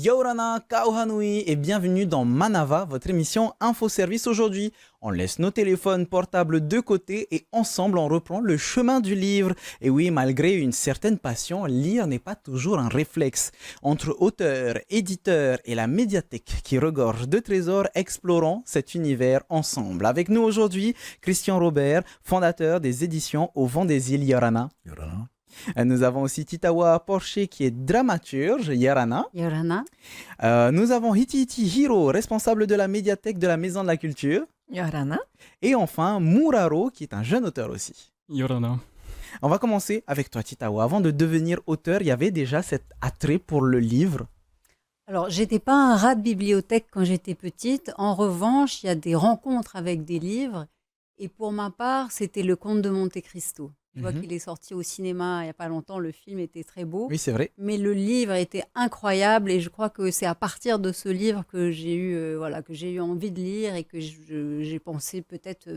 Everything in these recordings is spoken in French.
Yaorana, Kauhanui et bienvenue dans Manava, votre émission Info-Service aujourd'hui. On laisse nos téléphones portables de côté et ensemble on reprend le chemin du livre. Et oui, malgré une certaine passion, lire n'est pas toujours un réflexe. Entre auteurs, éditeurs et la médiathèque qui regorge de trésors, explorons cet univers ensemble. Avec nous aujourd'hui, Christian Robert, fondateur des éditions Au Vent des Îles Yaorana. Yorana. Nous avons aussi Titawa Porcher qui est dramaturge, Yarana. Yorana. Nous avons Hititi Hiro, responsable de la médiathèque de la Maison de la Culture. Yorana. Et enfin, Muraro, qui est un jeune auteur aussi. Yorana. On va commencer avec toi, Titawa. Avant de devenir auteur, il y avait déjà cet attrait pour le livre. Alors, j'étais pas un rat de bibliothèque quand j'étais petite. En revanche, il y a des rencontres avec des livres. Et pour ma part, c'était Le Comte de Monte Cristo. Je vois qu'il est sorti au cinéma il n'y a pas longtemps. Le film était très beau. Oui, c'est vrai. Mais le livre était incroyable. Et je crois que c'est à partir de ce livre que j'ai eu envie de lire et que j'ai pensé peut-être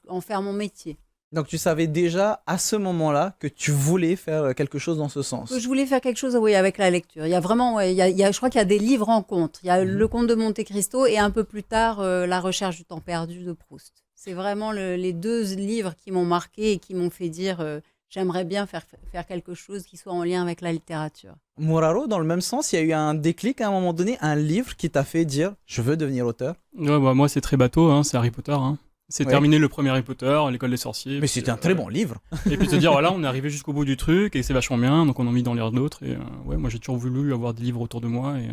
en faire mon métier. Donc tu savais déjà à ce moment-là que tu voulais faire quelque chose dans ce sens. Je voulais faire quelque chose, oui, avec la lecture. Il y a vraiment, je crois qu'il y a des livres rencontres. Il y a Le Comte de Monte Cristo et un peu plus tard, La Recherche du temps perdu de Proust. C'est vraiment les deux livres qui m'ont marqué et qui m'ont fait dire j'aimerais bien faire quelque chose qui soit en lien avec la littérature. Muraro, dans le même sens, il y a eu un déclic à un moment donné, un livre qui t'a fait dire je veux devenir auteur. Ouais, bah, moi, c'est très bateau, hein, c'est Harry Potter. Hein. C'est terminé le premier Harry Potter, l'école des sorciers. Mais c'était un très bon livre. Et puis te dire, voilà, on est arrivé jusqu'au bout du truc et c'est vachement bien, donc on a envie d'en lire d'autres. Et ouais, moi j'ai toujours voulu avoir des livres autour de moi. Et,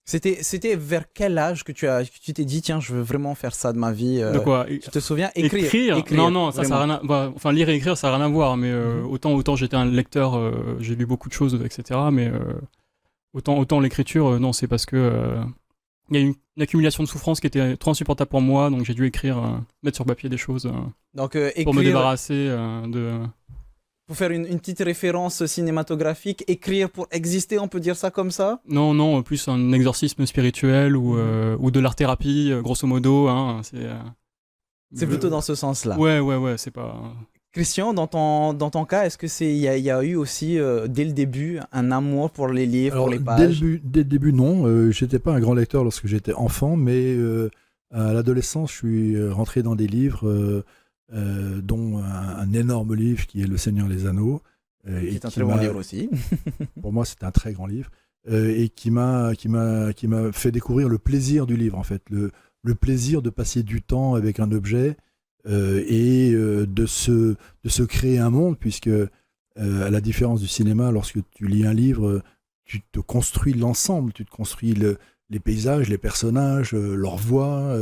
C'était vers quel âge que tu t'es dit tiens je veux vraiment faire ça de ma vie de quoi Tu te souviens écrire. Non, ça n'a rien à... enfin, lire et écrire, ça n'a rien à voir, mais autant j'étais un lecteur, j'ai lu beaucoup de choses, etc. Mais autant l'écriture, non, c'est parce que il y a une accumulation de souffrances qui était trop insupportable pour moi, donc j'ai dû mettre sur papier des choses donc, écrire, pour me débarrasser de... Pour faire une petite référence cinématographique, écrire pour exister, on peut dire ça comme ça? Non, plus un exorcisme spirituel ou de l'art-thérapie, grosso modo. Hein, c'est plutôt dans ce sens-là. Ouais, c'est pas... Christian, dans ton cas, est-ce que il y a eu aussi, dès le début, un amour pour les livres, pour les pages? Dès le début, non. J'étais pas un grand lecteur lorsque j'étais enfant, mais à l'adolescence, je suis rentré dans des livres... dont un énorme livre qui est Le Seigneur des Anneaux. C'est un très bon livre aussi. Pour moi, c'est un très grand livre. Et qui m'a fait découvrir le plaisir du livre, en fait. Le plaisir de passer du temps avec un objet et de se créer un monde, puisque, à la différence du cinéma, lorsque tu lis un livre, tu te construis l'ensemble, tu te construis les paysages, les personnages, leur voix...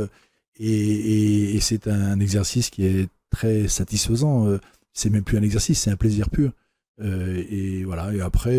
Et c'est un exercice qui est très satisfaisant. C'est même plus un exercice, c'est un plaisir pur. Et voilà. Et après,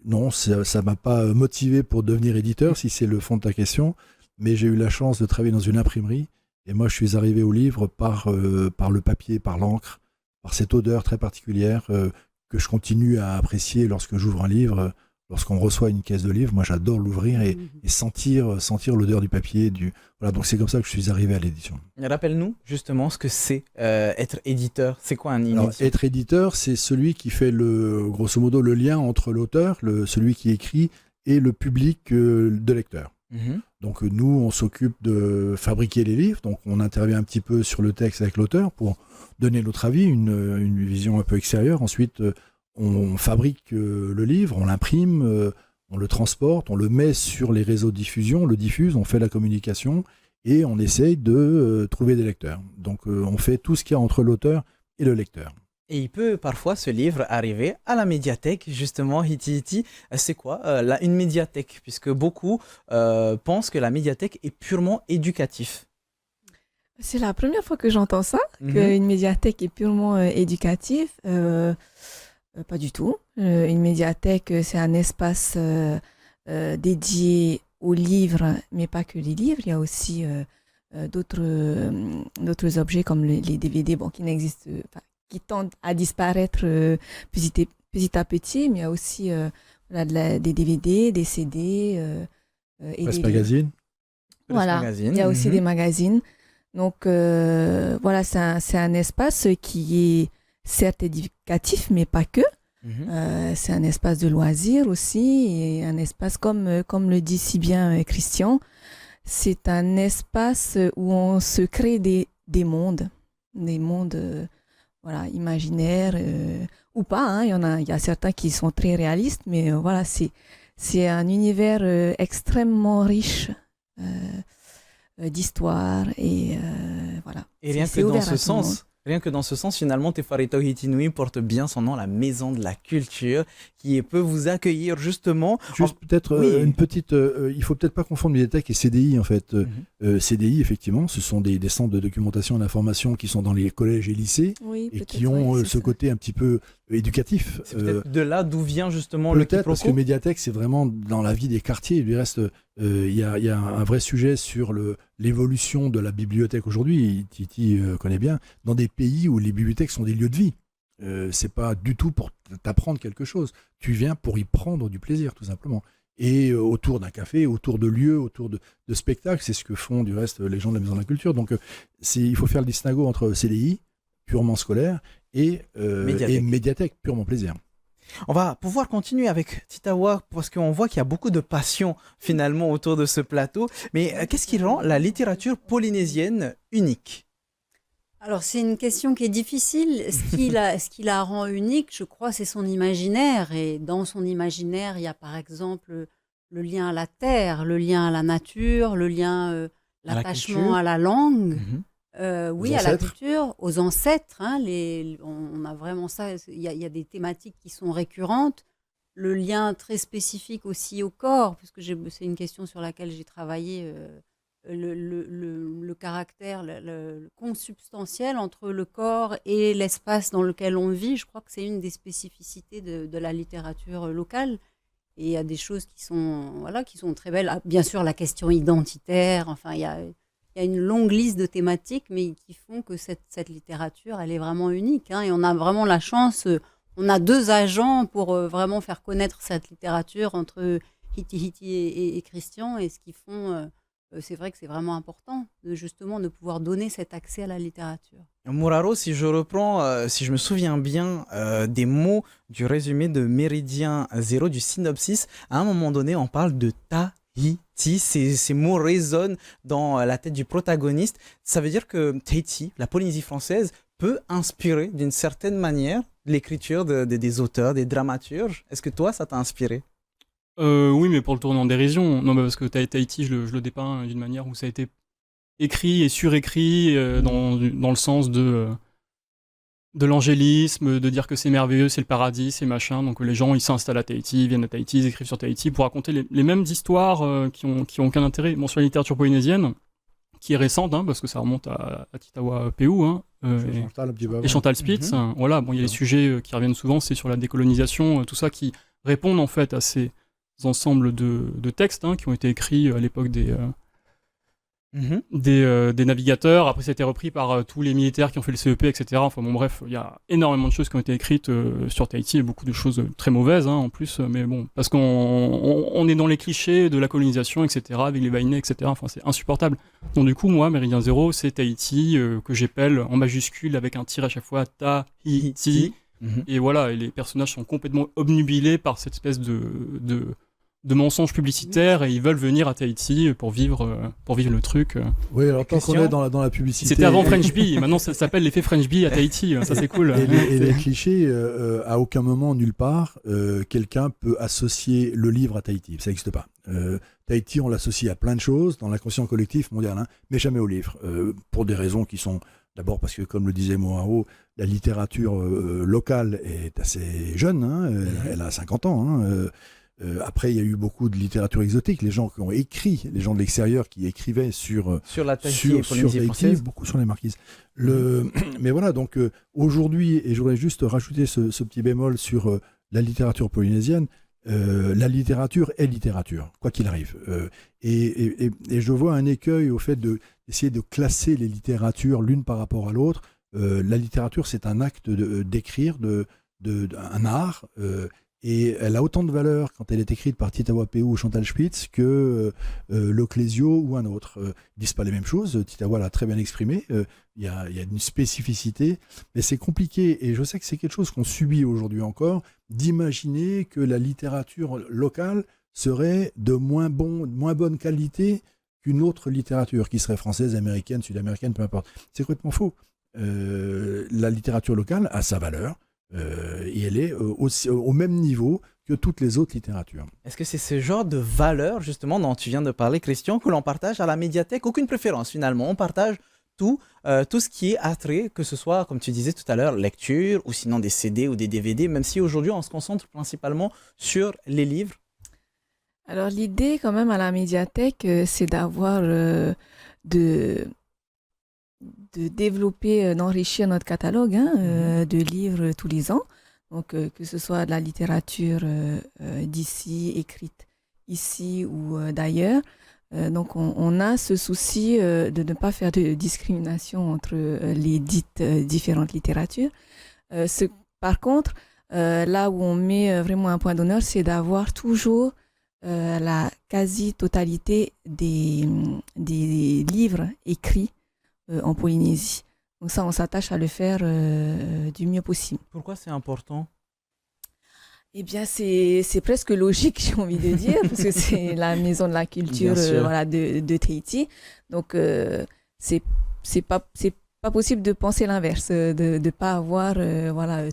non, ça m'a pas motivé pour devenir éditeur, si c'est le fond de ta question. Mais j'ai eu la chance de travailler dans une imprimerie. Et moi, je suis arrivé au livre par le papier, par l'encre, par cette odeur très particulière que je continue à apprécier lorsque j'ouvre un livre. Lorsqu'on reçoit une caisse de livres, moi j'adore l'ouvrir et sentir l'odeur du papier. Voilà, donc c'est comme ça que je suis arrivé à l'édition. Rappelle-nous justement ce que c'est être éditeur. C'est quoi un éditeur? Alors, être éditeur, c'est celui qui fait grosso modo le lien entre l'auteur, celui qui écrit, et le public de lecteurs. Donc nous, on s'occupe de fabriquer les livres, donc on intervient un petit peu sur le texte avec l'auteur pour donner notre avis, une vision un peu extérieure. Ensuite, on fabrique le livre, on l'imprime, on le transporte, on le met sur les réseaux de diffusion, on le diffuse, on fait la communication et on essaye de trouver des lecteurs. Donc on fait tout ce qu'il y a entre l'auteur et le lecteur. Et il peut parfois, ce livre, arriver à la médiathèque, justement, Hiti. C'est quoi une médiathèque? Puisque beaucoup pensent que la médiathèque est purement éducative. C'est la première fois que j'entends ça, qu'une médiathèque est purement éducative. Pas du tout. Une médiathèque, c'est un espace dédié aux livres, mais pas que les livres. Il y a aussi d'autres objets comme les DVD, qui n'existent pas, qui tendent à disparaître petit à petit, mais il y a aussi des DVD, des CD et Presse des magazine. Voilà, il y a aussi des magazines. Donc voilà, c'est un espace qui est certes éducatif, mais pas que. C'est un espace de loisirs aussi, et un espace, comme le dit si bien Christian, c'est un espace où on se crée des mondes voilà, imaginaires ou pas. Hein. Il y a certains qui sont très réalistes, mais voilà, c'est un univers extrêmement riche d'histoire et voilà. Et rien que dans ce sens, finalement, Te Whare Tauhiti Nui porte bien son nom, la maison de la culture, qui peut vous accueillir justement. Juste peut-être une petite... il faut peut-être pas confondre médiathèque et CDI, en fait. CDI, effectivement, ce sont des centres de documentation et d'information qui sont dans les collèges et lycées et qui ont ce côté un petit peu éducatif. C'est peut-être de là d'où vient justement le quiproquo. Peut-être parce que médiathèque, c'est vraiment dans la vie des quartiers. Il reste... Il y a un vrai sujet sur l'évolution de la bibliothèque aujourd'hui. Titi connaît bien. Dans des pays où les bibliothèques sont des lieux de vie. C'est pas du tout pour t'apprendre quelque chose. Tu viens pour y prendre du plaisir, tout simplement. Et autour d'un café, autour de lieux, autour de spectacles, c'est ce que font du reste les gens de la Maison de la Culture. Donc il faut faire le distinguo entre CDI, purement scolaire, et médiathèque, purement plaisir. On va pouvoir continuer avec Titawa parce qu'on voit qu'il y a beaucoup de passion finalement autour de ce plateau. Mais qu'est-ce qui rend la littérature polynésienne unique ? Alors, c'est une question qui est difficile. Ce qui la rend unique, je crois, c'est son imaginaire. Et dans son imaginaire, il y a par exemple le lien à la terre, le lien à la nature, le lien, l'attachement à la langue. Oui, à la culture, aux ancêtres. Hein, on a vraiment ça. Il y a des thématiques qui sont récurrentes. Le lien très spécifique aussi au corps, puisque c'est une question sur laquelle j'ai travaillé. Le caractère, le consubstantiel entre le corps et l'espace dans lequel on vit, je crois que c'est une des spécificités de la littérature locale. Et il y a des choses qui sont très belles. Bien sûr, la question identitaire, enfin, il y a une longue liste de thématiques, mais qui font que cette littérature, elle est vraiment unique. Hein, et on a vraiment la chance, on a 2 agents pour vraiment faire connaître cette littérature entre Hiti et Christian, et ce qu'ils font... c'est vrai que c'est vraiment important de pouvoir donner cet accès à la littérature. Muraro, si je reprends, si je me souviens bien des mots du résumé de Méridien Zéro, du synopsis, à un moment donné, on parle de Tahiti. Ces mots résonnent dans la tête du protagoniste. Ça veut dire que Tahiti, la Polynésie française, peut inspirer d'une certaine manière l'écriture des auteurs, des dramaturges. Est-ce que toi, ça t'a inspiré ? Oui, mais pour le tourner en dérision. Non, parce que Tahiti, je le dépeins d'une manière où ça a été écrit et surécrit dans le sens de l'angélisme, de dire que c'est merveilleux, c'est le paradis, c'est machin. Donc les gens, ils s'installent à Tahiti, ils viennent à Tahiti, ils écrivent sur Tahiti pour raconter les mêmes histoires qui ont aucun intérêt. Bon, sur la littérature polynésienne, qui est récente, hein, parce que ça remonte à Titawa Peu, hein, et Chantal Spitz. Voilà, bon, il y a les sujets qui reviennent souvent, c'est sur la décolonisation, tout ça qui répondent en fait à ces ensembles de textes qui ont été écrits à l'époque des navigateurs. Après, ça a été repris par tous les militaires qui ont fait le CEP, etc. Enfin bon, bref, il y a énormément de choses qui ont été écrites sur Tahiti, et beaucoup de choses très mauvaises en plus, mais bon, parce qu'on est dans les clichés de la colonisation, etc., avec les Vainés, etc. Enfin, c'est insupportable. Donc du coup, moi, Méridien Zéro, c'est Tahiti, que j'épelle en majuscule avec un tir à chaque fois, Tahiti. Et voilà, et les personnages sont complètement obnubilés par cette espèce de mensonges publicitaires, et ils veulent venir à Tahiti pour vivre le truc. Oui, alors tant qu'on est dans la publicité... C'était avant French Bee, et maintenant ça s'appelle l'effet French Bee à Tahiti, ça c'est cool. Et les clichés, à aucun moment, nulle part, quelqu'un peut associer le livre à Tahiti, ça n'existe pas. Tahiti, on l'associe à plein de choses dans l'inconscient collectif mondial, mais jamais au livre, pour des raisons qui sont... D'abord parce que, comme le disait Moao, la littérature locale est assez jeune, elle a 50 ans. Après, il y a eu beaucoup de littérature exotique, les gens qui ont écrit, les gens de l'extérieur qui écrivaient sur la Tahiti, sur Tahiti, beaucoup sur les marquises. Mais voilà, donc aujourd'hui, et je voudrais juste rajouter ce petit bémol sur la littérature polynésienne, la littérature est littérature, quoi qu'il arrive. Et je vois un écueil au fait d'essayer de classer les littératures l'une par rapport à l'autre. La littérature, c'est un acte d'écrire, un art, Et elle a autant de valeur quand elle est écrite par Tita Wapeu ou Chantal Spitz que Le Clésio ou un autre. Ils ne disent pas les mêmes choses. Tita l'a très bien exprimé. Il y a une spécificité, mais c'est compliqué. Et je sais que c'est quelque chose qu'on subit aujourd'hui encore, d'imaginer que la littérature locale serait de moins bonne qualité qu'une autre littérature, qui serait française, américaine, sud-américaine, peu importe. C'est complètement faux. La littérature locale a sa valeur. Et elle est au même niveau que toutes les autres littératures. Est-ce que c'est ce genre de valeur, justement, dont tu viens de parler, Christian, que l'on partage à la médiathèque? Aucune préférence, finalement. On partage tout ce qui est attrait, que ce soit, comme tu disais tout à l'heure, lecture, ou sinon des CD ou des DVD, même si aujourd'hui, on se concentre principalement sur les livres. Alors l'idée quand même à la médiathèque, c'est d'avoir de développer, d'enrichir notre catalogue de livres tous les ans. Donc, que ce soit de la littérature d'ici, écrite ici ou d'ailleurs. Donc, on a ce souci de ne pas faire de discrimination entre les dites différentes littératures. Par contre, là où on met vraiment un point d'honneur, c'est d'avoir toujours la quasi-totalité des livres écrits en Polynésie. Donc ça, on s'attache à le faire du mieux possible. Pourquoi c'est important? Eh bien, c'est presque logique, j'ai envie de dire, parce que c'est la maison de la culture de Tahiti. Donc, c'est pas possible de penser l'inverse, de ne pas avoir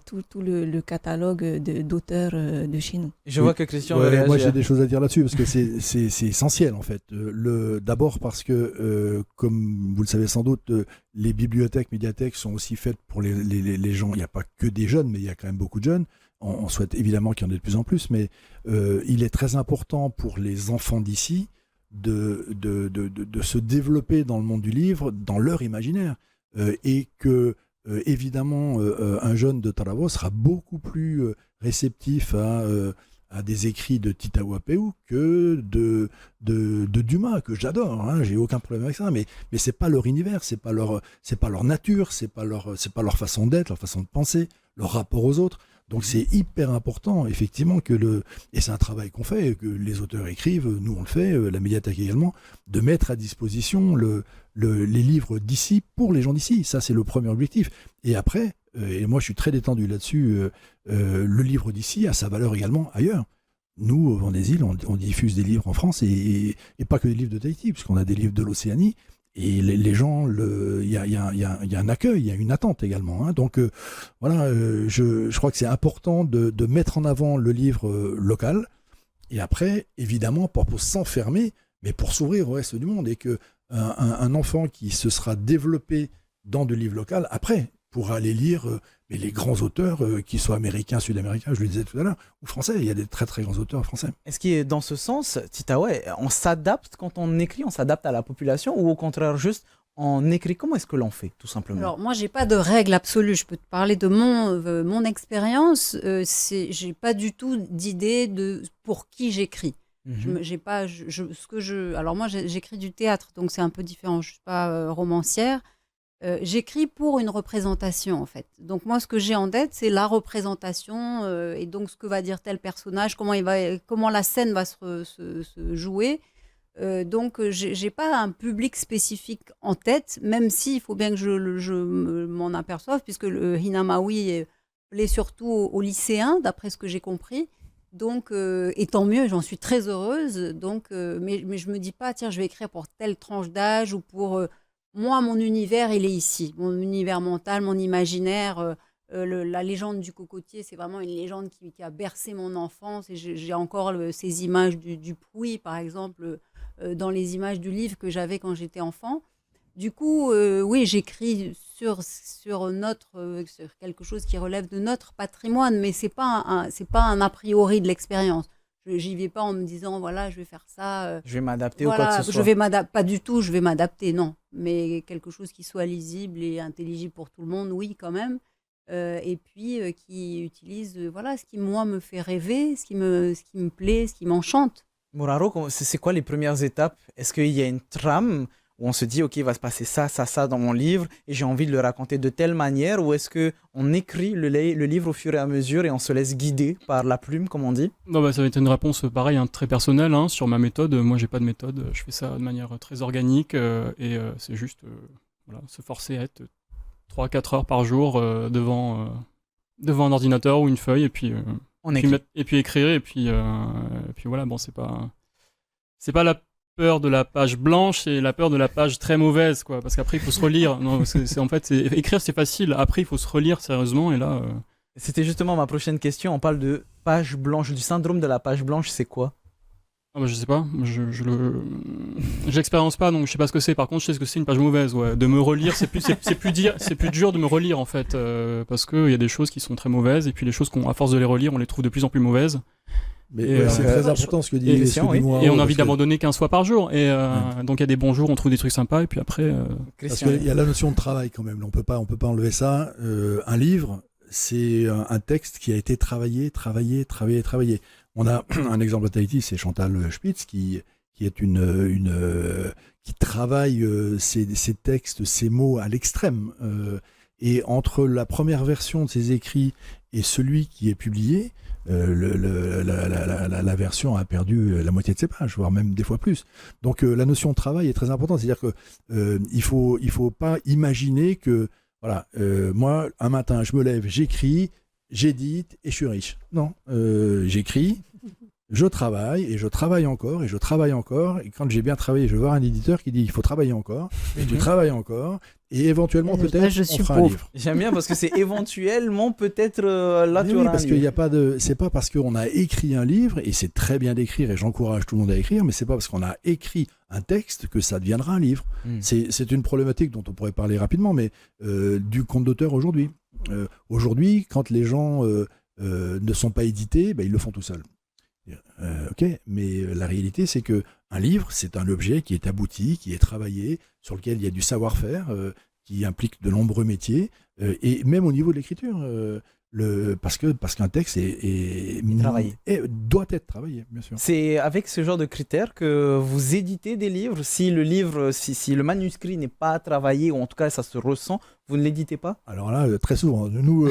tout le catalogue d'auteurs de chez nous. Je vois que Christian veut réagir. Moi, j'ai des choses à dire là-dessus, parce que c'est essentiel, en fait. D'abord parce que, comme vous le savez sans doute, les bibliothèques, médiathèques sont aussi faites pour les gens. Il n'y a pas que des jeunes, mais il y a quand même beaucoup de jeunes. On souhaite évidemment qu'il y en ait de plus en plus, mais il est très important pour les enfants d'ici de se développer dans le monde du livre, dans leur imaginaire. Et que, évidemment, un jeune de Tarawa sera beaucoup plus réceptif à des écrits de Tita Wapeu que de Dumas, que j'adore, hein, j'ai aucun problème avec ça, mais c'est pas leur univers, c'est pas leur nature, c'est pas leur façon d'être, leur façon de penser, leur rapport aux autres. Donc c'est hyper important, effectivement, et c'est un travail qu'on fait, que les auteurs écrivent, nous on le fait, la médiathèque également, de mettre à disposition les livres d'ici pour les gens d'ici. Ça, c'est le premier objectif. Et après, et moi je suis très détendu là-dessus, le livre d'ici a sa valeur également ailleurs. Nous, au Vent des Îles, on diffuse des livres en France, et pas que des livres de Tahiti, puisqu'on a des livres de l'Océanie. Et les gens, il y a un accueil, il y a une attente également. Hein. Donc voilà, je crois que c'est important de mettre en avant le livre local. Et après, évidemment, pas pour s'enfermer, mais pour s'ouvrir au reste du monde. Et qu'un enfant qui se sera développé dans du livre local, après, pourra aller lire mais les grands auteurs, qu'ils soient américains, sud-américains, je le disais tout à l'heure, ou français. Il y a des très très grands auteurs français. Est-ce que dans ce sens, Titawe, on s'adapte quand on écrit, on s'adapte à la population, ou au contraire juste on écrit? Comment est-ce que l'on fait, tout simplement? Alors moi, j'ai pas de règle absolue. Je peux te parler de mon expérience. J'ai pas du tout d'idée de pour qui j'écris. J'ai pas, alors moi, j'écris du théâtre, donc c'est un peu différent. Je suis pas romancière. J'écris pour une représentation, en fait. Donc moi, ce que j'ai en tête, c'est la représentation et donc ce que va dire tel personnage, comment la scène va se jouer. Donc j'ai pas un public spécifique en tête, même s'il faut bien que je m'en aperçoive, puisque le Hinamawi plaît surtout aux lycéens, d'après ce que j'ai compris. Donc, et tant mieux, j'en suis très heureuse. Donc, mais je me dis pas, tiens, je vais écrire pour telle tranche d'âge ou pour... moi, mon univers, il est ici. Mon univers mental, mon imaginaire. La légende du cocotier, c'est vraiment une légende qui a bercé mon enfance. Et j'ai encore ces images du Pouy, par exemple, dans les images du livre que j'avais quand j'étais enfant. Du coup, oui, j'écris sur quelque chose qui relève de notre patrimoine, mais c'est pas un a priori de l'expérience. J'y vais pas en me disant, voilà, je vais faire ça. Je vais m'adapter ou quoi que ce soit. Pas du tout, je vais m'adapter, non. Mais quelque chose qui soit lisible et intelligible pour tout le monde, oui, quand même. Et puis, qui utilise ce qui, moi, me fait rêver, ce qui me plaît, ce qui m'enchante. Muraro, c'est quoi les premières étapes? Est-ce qu'il y a une trame où on se dit, OK, il va se passer ça dans mon livre et j'ai envie de le raconter de telle manière, ou est-ce qu'on écrit le livre au fur et à mesure et on se laisse guider par la plume, comme on dit? Non, bah, ça va être une réponse pareil, très personnelle sur ma méthode. Moi, j'ai pas de méthode. Je fais ça de manière très organique et c'est juste voilà, se forcer à être 3-4 heures par jour devant un ordinateur ou une feuille et puis écrire et puis voilà. Bon, c'est pas la peur de la page blanche, c'est la peur de la page très mauvaise, quoi. Parce qu'après il faut se relire. Non, écrire c'est facile. Après il faut se relire sérieusement et là. C'était justement ma prochaine question. On parle de page blanche, du syndrome de la page blanche. C'est quoi? Ah bah, je sais pas. Je l'expérience pas, donc je sais pas ce que c'est. Par contre, je sais ce que c'est une page mauvaise. Ouais. De me relire, c'est plus dur de me relire en fait, parce que il y a des choses qui sont très mauvaises et puis les choses à force de les relire, on les trouve de plus en plus mauvaises. Mais c'est très important ce que dit Moirot. Et on a envie d'abandonner 15 fois par jour. Et donc il y a des bons jours, on trouve des trucs sympas et puis après. Parce qu'il y a la notion de travail quand même. On peut pas enlever ça. Un livre, c'est un texte qui a été travaillé. On a un exemple à Tahiti, c'est Chantal Spitz qui est qui travaille ses textes, ses mots à l'extrême. Et entre la première version de ses écrits et celui qui est publié, la version a perdu la moitié de ses pages, voire même des fois plus. Donc la notion de travail est très importante. C'est-à-dire que il faut pas imaginer que voilà, moi un matin je me lève, j'écris, j'édite et je suis riche. Non, j'écris, je travaille et je travaille encore et je travaille encore. Et quand j'ai bien travaillé, je vais voir un éditeur qui dit il faut travailler encore. Et tu travailles encore. Et éventuellement, peut-être, on fera un livre. J'aime bien parce que c'est éventuellement, peut-être, là, tu auras un parce livre. qu'il y a pas de... C'est pas parce qu'on a écrit un livre, et c'est très bien d'écrire, et j'encourage tout le monde à écrire, mais c'est pas parce qu'on a écrit un texte que ça deviendra un livre. C'est une problématique dont on pourrait parler rapidement, mais du compte d'auteur aujourd'hui. Aujourd'hui, quand les gens ne sont pas édités, ils le font tout seuls. Ok, mais la réalité, c'est que un livre, c'est un objet qui est abouti, qui est travaillé, sur lequel il y a du savoir-faire, qui implique de nombreux métiers, et même au niveau de l'écriture, parce qu'un texte doit être travaillé, bien sûr. C'est avec ce genre de critères que vous éditez des livres. Si le livre, si le manuscrit n'est pas travaillé, ou en tout cas ça se ressent, vous ne l'éditez pas? Alors là, très souvent, nous,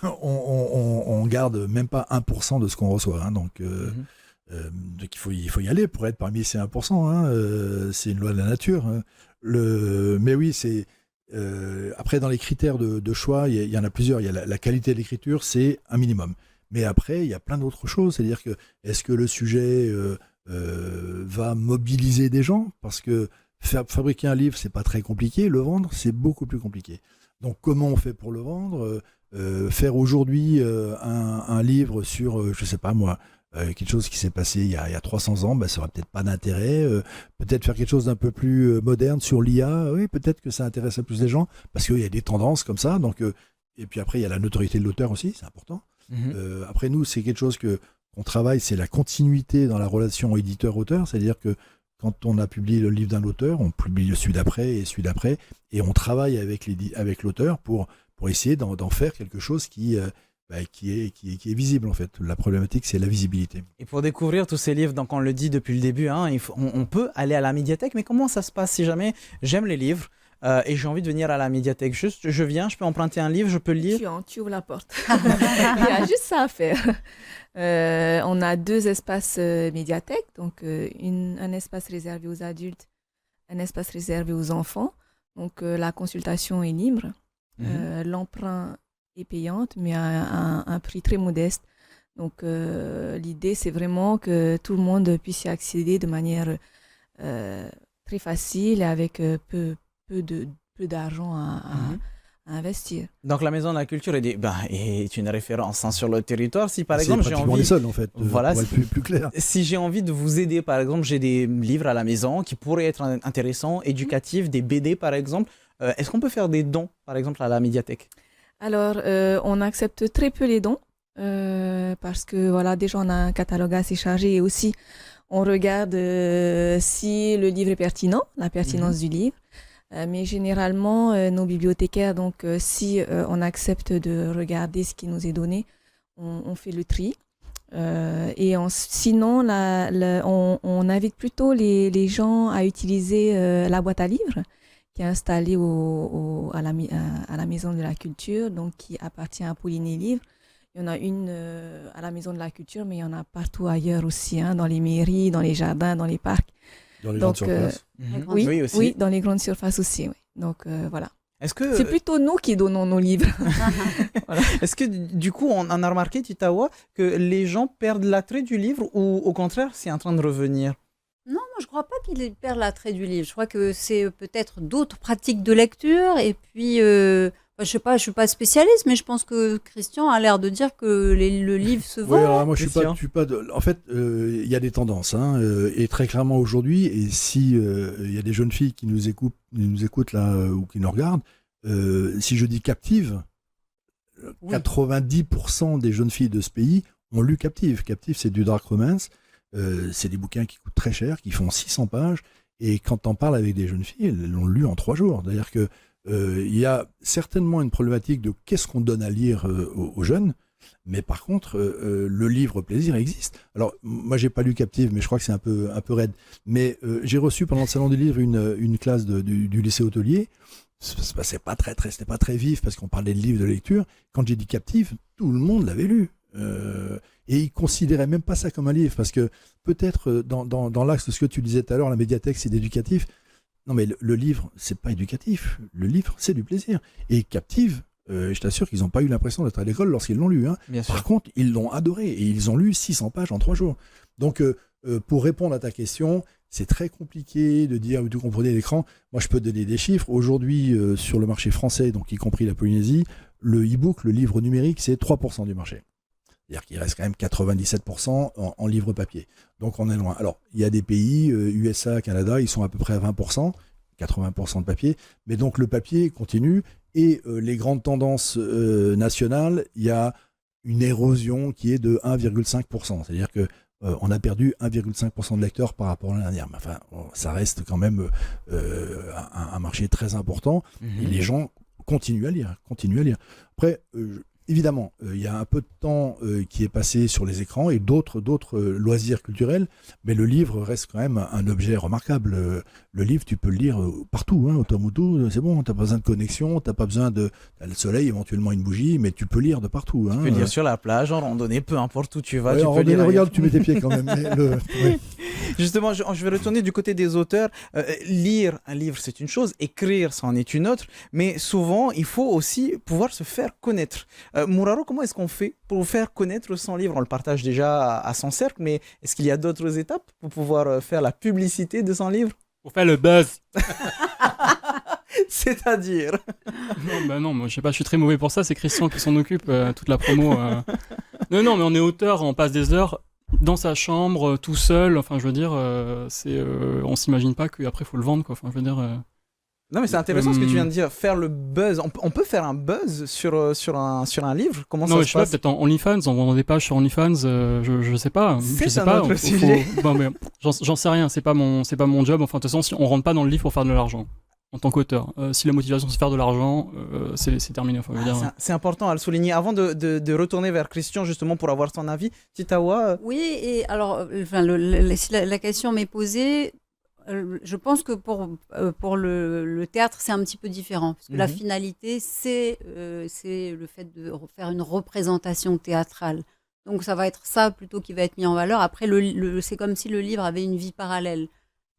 on garde même pas 1% de ce qu'on reçoit, hein, donc il faut y aller pour être parmi ces 1%. C'est une loi de la nature. Hein. Mais oui, c'est après dans les critères de choix, il y en a plusieurs. Il y a la qualité de l'écriture, c'est un minimum. Mais après, il y a plein d'autres choses. C'est-à-dire que est-ce que le sujet va mobiliser des gens? Parce que fabriquer un livre, c'est pas très compliqué. Le vendre, c'est beaucoup plus compliqué. Donc, comment on fait pour le vendre? Faire aujourd'hui un livre sur, je sais pas moi, quelque chose qui s'est passé il y a 300 ans, ça n'aura peut-être pas d'intérêt. Peut-être faire quelque chose d'un peu plus moderne sur l'IA, oui, peut-être que ça intéresse plus les gens, parce qu'il y a des tendances comme ça. Donc, et puis après, il y a la notoriété de l'auteur aussi, c'est important. Après, nous, c'est quelque chose qu'on travaille, c'est la continuité dans la relation éditeur-auteur, c'est-à-dire que quand on a publié le livre d'un auteur, on publie celui d'après et celui d'après, et on travaille avec l'auteur pour essayer d'en faire quelque chose qui est visible en fait. La problématique, c'est la visibilité. Et pour découvrir tous ces livres, donc on le dit depuis le début, on peut aller à la médiathèque, mais comment ça se passe si jamais j'aime les livres et j'ai envie de venir à la médiathèque? Juste, je viens, je peux emprunter un livre, je peux le lire? Tu ouvres la porte. Il y a juste ça à faire. On a 2 espaces médiathèques, donc un espace réservé aux adultes, un espace réservé aux enfants. Donc la consultation est libre. L'emprunt est payante, mais à un prix très modeste. Donc l'idée, c'est vraiment que tout le monde puisse y accéder de manière très facile et avec peu d'argent à investir. Donc la Maison de la Culture est une référence sur le territoire. Si par exemple j'ai envie, les seuls en fait, voilà, pour être plus clair. Si j'ai envie de vous aider, par exemple, j'ai des livres à la maison qui pourraient être intéressants, éducatifs, des BD par exemple. Est-ce qu'on peut faire des dons, par exemple, à la médiathèque? Alors, on accepte très peu les dons parce que voilà, déjà on a un catalogue assez chargé et aussi on regarde si le livre est pertinent, la pertinence du livre. Mais généralement, nos bibliothécaires, donc si on accepte de regarder ce qui nous est donné, on fait le tri Sinon, on invite plutôt les gens à utiliser la boîte à livres qui est installée à la Maison de la Culture, donc qui appartient à Pauline Livre. Il y en a une à la Maison de la Culture, mais il y en a partout ailleurs aussi, dans les mairies, dans les jardins, dans les parcs. Dans les grandes surfaces. Oui, aussi. Oui, dans les grandes surfaces aussi. Oui. Donc voilà. Est-ce que, C'est plutôt nous qui donnons nos livres. est-ce que du coup, on a remarqué, Titawa, que les gens perdent l'attrait du livre ou au contraire, c'est en train de revenir? Non, moi je ne crois pas qu'ils perdent l'attrait du livre. Je crois que c'est peut-être d'autres pratiques de lecture. Et puis, je sais pas, je suis pas spécialiste, mais je pense que Christian a l'air de dire que le livre se vend. Oui, alors moi je Christian. suis pas. En fait, il y a des tendances, et très clairement aujourd'hui. Et si il y a des jeunes filles qui nous écoutent là ou qui nous regardent, si je dis Captive, Oui. 90% des jeunes filles de ce pays ont lu Captive. Captive, c'est du dark romance. C'est des bouquins qui coûtent très cher, qui font 600 pages. Et quand on parle avec des jeunes filles, elles l'ont lu en 3 jours. C'est-à-dire que il y a certainement une problématique de qu'est-ce qu'on donne à lire aux jeunes, mais par contre, le livre plaisir existe. Alors, moi, j'ai pas lu Captive, mais je crois que c'est un peu raide. Mais j'ai reçu pendant le salon du livre une classe du lycée hôtelier. C'était pas très vif parce qu'on parlait de livres de lecture. Quand j'ai dit Captive, tout le monde l'avait lu. Et ils considéraient même pas ça comme un livre parce que peut-être dans l'axe de ce que tu disais tout à l'heure, la médiathèque, c'est éducatif. Non, mais le livre, c'est pas éducatif. Le livre, c'est du plaisir. Et Captive, je t'assure qu'ils n'ont pas eu l'impression d'être à l'école lorsqu'ils l'ont lu. Bien sûr. Par contre, ils l'ont adoré et ils ont lu 600 pages en 3 jours. Donc, pour répondre à ta question, c'est très compliqué de dire, vous comprenez l'écran. Moi, je peux donner des chiffres. Aujourd'hui, sur le marché français, donc y compris la Polynésie, le e-book, le livre numérique, c'est 3% du marché. C'est-à-dire qu'il reste quand même 97% en livre papier. Donc on est loin. Alors, il y a des pays, USA, Canada, ils sont à peu près à 20%, 80% de papier. Mais donc le papier continue. Et les grandes tendances nationales, il y a une érosion qui est de 1,5%. C'est-à-dire que on a perdu 1,5% de lecteurs par rapport à l'année dernière. Mais enfin, ça reste quand même un marché très important. Et les gens continuent à lire. Après, évidemment, il y a un peu de temps qui est passé sur les écrans et d'autres loisirs culturels, mais le livre reste quand même un objet remarquable. Le livre, tu peux le lire partout, au Tomutu, c'est bon, tu n'as pas besoin de connexion, tu n'as pas besoin de le soleil, éventuellement une bougie, mais tu peux lire de partout. Tu peux lire sur la plage, en randonnée, peu importe où tu vas. Ouais, tu en peux randonnée, lire. regarde, tu mets tes pieds quand même. Ouais. Justement, je vais retourner du côté des auteurs. Lire un livre, c'est une chose, écrire, c'en est une autre, mais souvent, il faut aussi pouvoir se faire connaître. Muraro, comment est-ce qu'on fait pour faire connaître son livre? On le partage déjà à son cercle, mais est-ce qu'il y a d'autres étapes pour pouvoir faire la publicité de son livre? Pour faire le buzz. C'est-à-dire? Non, moi, je sais pas, je suis très mauvais pour ça, c'est Christian qui s'en occupe, toute la promo. Non, mais on est auteur, on passe des heures dans sa chambre, tout seul, enfin, je veux dire, on s'imagine pas qu'après, il faut le vendre, quoi. Enfin, je veux dire... Non, mais c'est intéressant ce que tu viens de dire, faire le buzz. On peut faire un buzz sur un livre? Comment non, ça mais se je sais pas, passe? peut-être en OnlyFans, en vendant des pages sur OnlyFans, je sais pas. C'est je sais un pas. autre sujet. Non, mais j'en sais rien, c'est pas mon job. Enfin, de toute façon, si on rentre pas dans le livre pour faire de l'argent, en tant qu'auteur. Si la motivation c'est faire de l'argent, c'est terminé. Enfin, je veux dire, C'est important à le souligner. Avant de retourner vers Christian, justement, pour avoir son avis, Titawa, Oui, et alors, si la question m'est posée, je pense que pour le théâtre, c'est un petit peu différent. Parce que la finalité, c'est le fait de faire une représentation théâtrale. Donc, ça va être ça plutôt qui va être mis en valeur. Après, c'est comme si le livre avait une vie parallèle.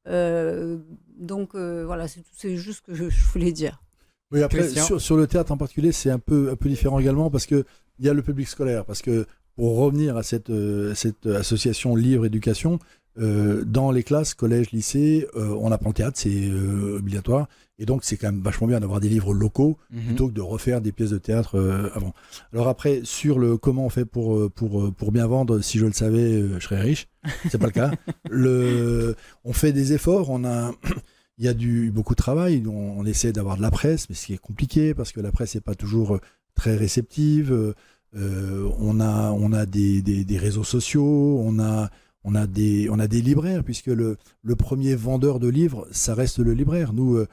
Donc, voilà, c'est juste ce que je voulais dire. Oui, après, Christian. sur le théâtre en particulier, c'est un peu différent également parce qu'il y a le public scolaire. Parce que pour revenir à cette association livre-éducation, dans les classes, collège, lycée, on apprend le théâtre, c'est obligatoire. Et donc, c'est quand même vachement bien d'avoir des livres locaux plutôt que de refaire des pièces de théâtre avant. Alors après, sur le comment on fait pour bien vendre, si je le savais, je serais riche. C'est pas le cas. On fait des efforts, il y a beaucoup de travail. On essaie d'avoir de la presse, mais ce qui est compliqué parce que la presse n'est pas toujours très réceptive. On a des réseaux sociaux, on a des libraires, puisque le premier vendeur de livres, ça reste le libraire. Nous,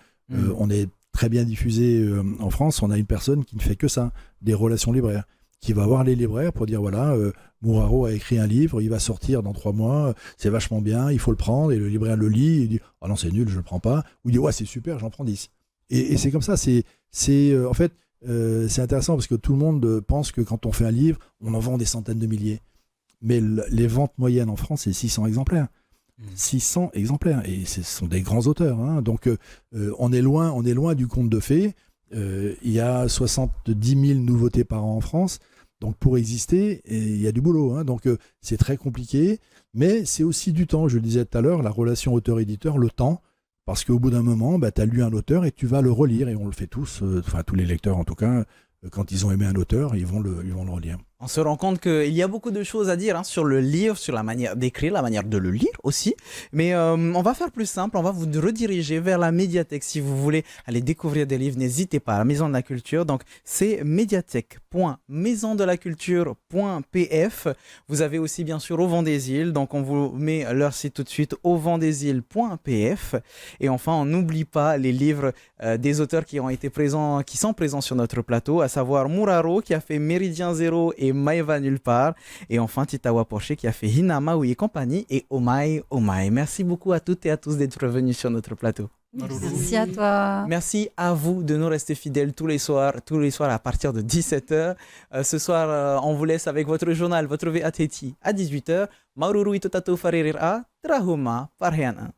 on est très bien diffusé en France, on a une personne qui ne fait que ça, des relations libraires. qui va voir les libraires pour dire voilà, Muraro a écrit un livre, il va sortir dans 3 mois, c'est vachement bien, il faut le prendre, et le libraire le lit, il dit ah non c'est nul, je le prends pas, ou il dit ouais c'est super, j'en prends 10. Et c'est comme ça, en fait c'est intéressant parce que tout le monde pense que quand on fait un livre, on en vend des centaines de milliers. Mais les ventes moyennes en France, c'est 600 exemplaires. 600 exemplaires, et ce sont des grands auteurs. Hein. Donc on est loin du conte de fées. Il y a 70 000 nouveautés par an en France. Donc pour exister, il y a du boulot. Hein. Donc c'est très compliqué, mais c'est aussi du temps. Je le disais tout à l'heure, la relation auteur-éditeur, le temps. Parce qu'au bout d'un moment, tu as lu un auteur et tu vas le relire. Et on le fait tous, enfin tous les lecteurs en tout cas, quand ils ont aimé un auteur, ils vont le relire. On se rend compte qu'il y a beaucoup de choses à dire sur le livre, sur la manière d'écrire, la manière de le lire aussi. Mais on va faire plus simple, on va vous rediriger vers la médiathèque. Si vous voulez aller découvrir des livres, n'hésitez pas, à la Maison de la Culture. Donc c'est médiathèque.maisondelacculture.pf. Vous avez aussi bien sûr Au Vent des Îles, donc on vous met leur site tout de suite, auventdesilles.pf. Et enfin, on n'oublie pas les livres des auteurs qui sont présents sur notre plateau, à savoir Muraro qui a fait Méridien Zéro et Maïva Nulle Part, et enfin Titawa Porcher qui a fait Hinama Oui et compagnie et Omai Omai. Merci beaucoup à toutes et à tous d'être venus sur notre plateau. Merci à toi. Merci à vous de nous rester fidèles tous les soirs à partir de 17h. Ce soir, on vous laisse avec votre journal, votre VATT à 18h. Maururu itotato faririra, trahuma parheana.